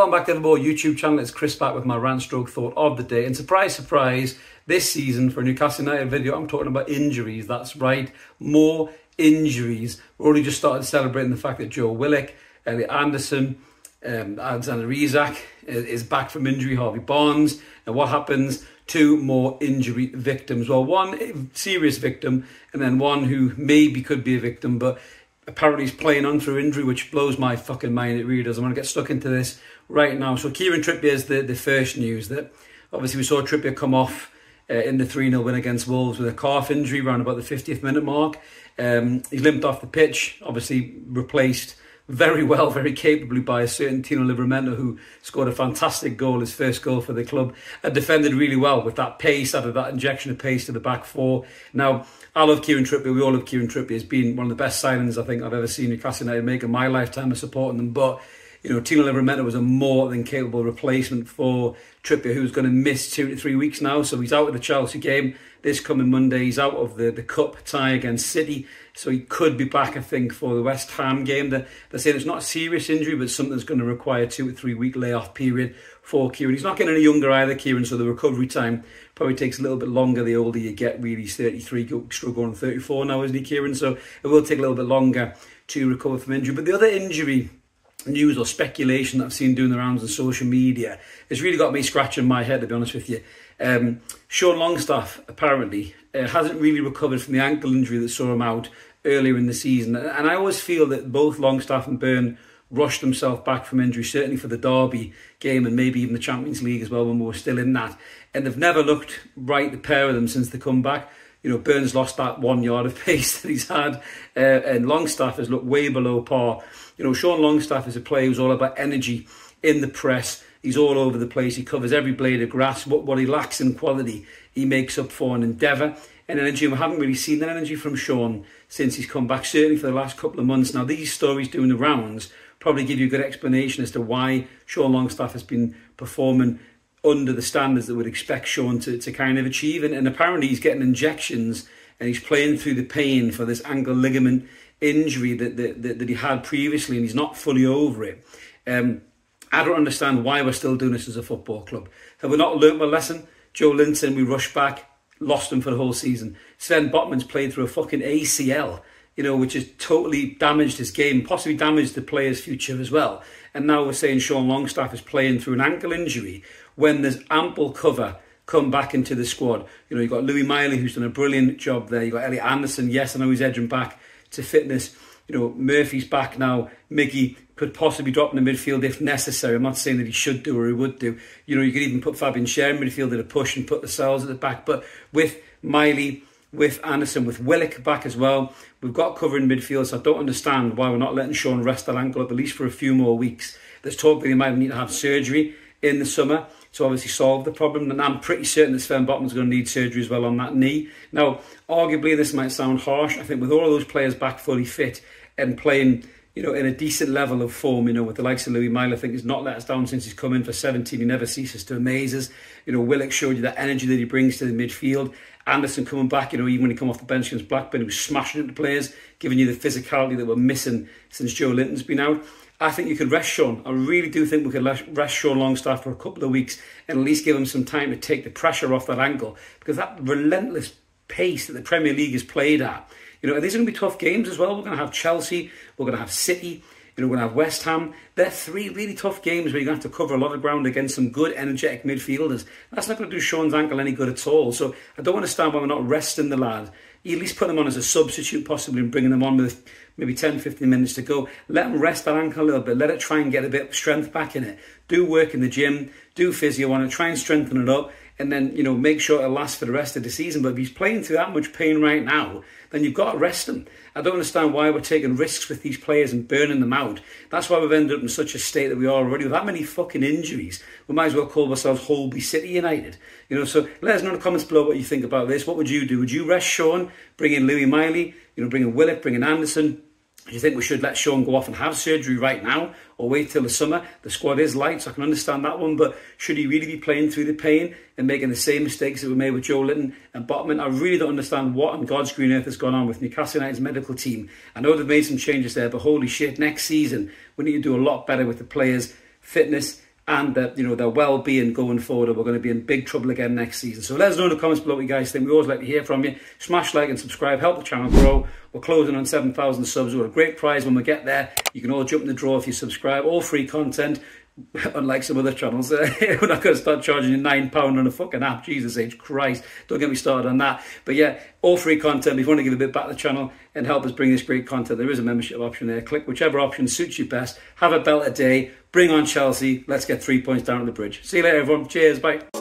welcome back to the Evermore YouTube channel. It's Chris back with my rant stroke thought of the day. And surprise, surprise, this season for a Newcastle United video, I'm talking about injuries. That's right, more injuries. We're already just started celebrating the fact that Joe Willock, Elliot Anderson, Alexander Isak is back from injury, Harvey Barnes. And what happens? Two more injury victims. Well, one serious victim and then one who maybe could be a victim, but apparently he's playing on through injury, which blows my fucking mind. It really does. I'm going to get stuck into this right now. So Kieran Trippier is the first news. That obviously we saw Trippier come off in the 3-0 win against Wolves with a calf injury around about the 50th minute mark. He limped off the pitch, obviously replaced very well, very capably by a certain Tino Livramento, who scored a fantastic goal, his first goal for the club, and defended really well with that pace, added that injection of pace to the back four. Now, I love Kieran Trippier, we all love Kieran Trippier. He's been one of the best signings I think I've ever seen Newcastle United make in my lifetime of supporting them, but you know, Tino Livramento was a more than capable replacement for Trippier, who's going to miss 2 to 3 weeks now. So he's out of the Chelsea game this coming Monday. He's out of the cup tie against City. So he could be back, I think, for the West Ham game. They're saying it's not a serious injury, but something that's going to require 2 to 3 week layoff period for Kieran. He's not getting any younger either, Kieran, so the recovery time probably takes a little bit longer the older you get, really. He's 33, going on 34 now, isn't he, Kieran? So it will take a little bit longer to recover from injury. But the other injury news or speculation that I've seen doing the rounds on social media has really got me scratching my head, to be honest with you. Sean Longstaff apparently hasn't really recovered from the ankle injury that saw him out earlier in the season, and I always feel that both Longstaff and Byrne rushed themselves back from injury, certainly for the Derby game and maybe even the Champions League as well when we were still in that, and they've never looked right, the pair of them, since the comeback. You know, Burns lost that 1 yard of pace that he's had, and Longstaff has looked way below par. You know, Sean Longstaff is a player who's all about energy in the press. He's all over the place. He covers every blade of grass. What he lacks in quality, he makes up for in endeavour and energy. And we haven't really seen that energy from Sean since he's come back, certainly for the last couple of months. Now, these stories doing the rounds probably give you a good explanation as to why Sean Longstaff has been performing under the standards that would expect Sean to kind of achieve. And apparently he's getting injections and he's playing through the pain for this ankle ligament injury that he had previously, and he's not fully over it. I don't understand why we're still doing this as a football club. Have we not learnt our lesson? Joe Linton, we rushed back, lost him for the whole season. Sven Botman's played through a fucking ACL, you know, which has totally damaged his game, possibly damaged the player's future as well. And now we're saying Sean Longstaff is playing through an ankle injury when there's ample cover come back into the squad. You know, you've got Louis Miley, who's done a brilliant job there. You've got Elliot Anderson. Yes, I know he's edging back to fitness. You know, Murphy's back now. Miggy could possibly drop in the midfield if necessary. I'm not saying that he should do or he would do. You know, you could even put Fabian Schär in midfield at a push and put the Lascelles at the back. But with Miley, with Anderson, with Willock back as well, we've got cover in midfield. So I don't understand why we're not letting Sean rest that ankle up at least for a few more weeks. There's talk that he might need to have surgery in the summer to obviously solve the problem, and I'm pretty certain that Sven Botman's going to need surgery as well on that knee. Now, arguably, this might sound harsh. I think with all of those players back fully fit and playing, you know, in a decent level of form, you know, with the likes of Louis Miley, I think he's not let us down since he's come in for 17. He never ceases to amaze us. You know, Willock showed you that energy that he brings to the midfield. Anderson coming back, you know, even when he come off the bench against Blackburn, he was smashing into players, giving you the physicality that we're missing since Joe Linton's been out. I think you could rest Sean. I really do think we could rest Sean Longstaff for a couple of weeks and at least give him some time to take the pressure off that ankle, because that relentless pace that the Premier League is played at, you know, these are going to be tough games as well. We're going to have Chelsea, we're going to have City, you know, we're going to have West Ham. They're 3 really tough games where you're going to have to cover a lot of ground against some good, energetic midfielders. That's not going to do Sean's ankle any good at all. So I don't understand why we're not resting the lad. You at least put him on as a substitute, possibly, and bringing him on with maybe 10, 15 minutes to go. Let him rest that ankle a little bit. Let it try and get a bit of strength back in it. Do work in the gym, do physio on it, try and strengthen it up, and then, you know, make sure it'll last for the rest of the season. But if he's playing through that much pain right now, then you've got to rest him. I don't understand why we're taking risks with these players and burning them out. That's why we've ended up in such a state that we are already. With that many fucking injuries, we might as well call ourselves Holby City United. You know, so let us know in the comments below what you think about this. What would you do? Would you rest Sean, bring in Louis Miley, you know, bring in Willock, bring in Anderson? Do you think we should let Sean go off and have surgery right now, or wait till the summer? The squad is light, so I can understand that one, but should he really be playing through the pain and making the same mistakes that were made with Joe Linton and Botman? I really don't understand what on God's green earth has gone on with Newcastle United's medical team. I know they've made some changes there, but holy shit, next season we need to do a lot better with the players' fitness and that, you know, their well-being going forward, or we're going to be in big trouble again next season. So let us know in the comments below what you guys think. We always like to hear from you. Smash like and subscribe, help the channel grow. We're closing on 7,000 subs. We've got a great prize when we get there. You can all jump in the draw if you subscribe. All free content. Unlike some other channels, we're not going to start charging you £9 on a fucking app. Jesus H Christ, don't get me started on that. But yeah, all free content. If you want to give a bit back to the channel and help us bring this great content, there is a membership option there. Click whichever option suits you best. Have a belter day. Bring on Chelsea. Let's get 3 points down at the bridge. See you later, everyone. Cheers. Bye.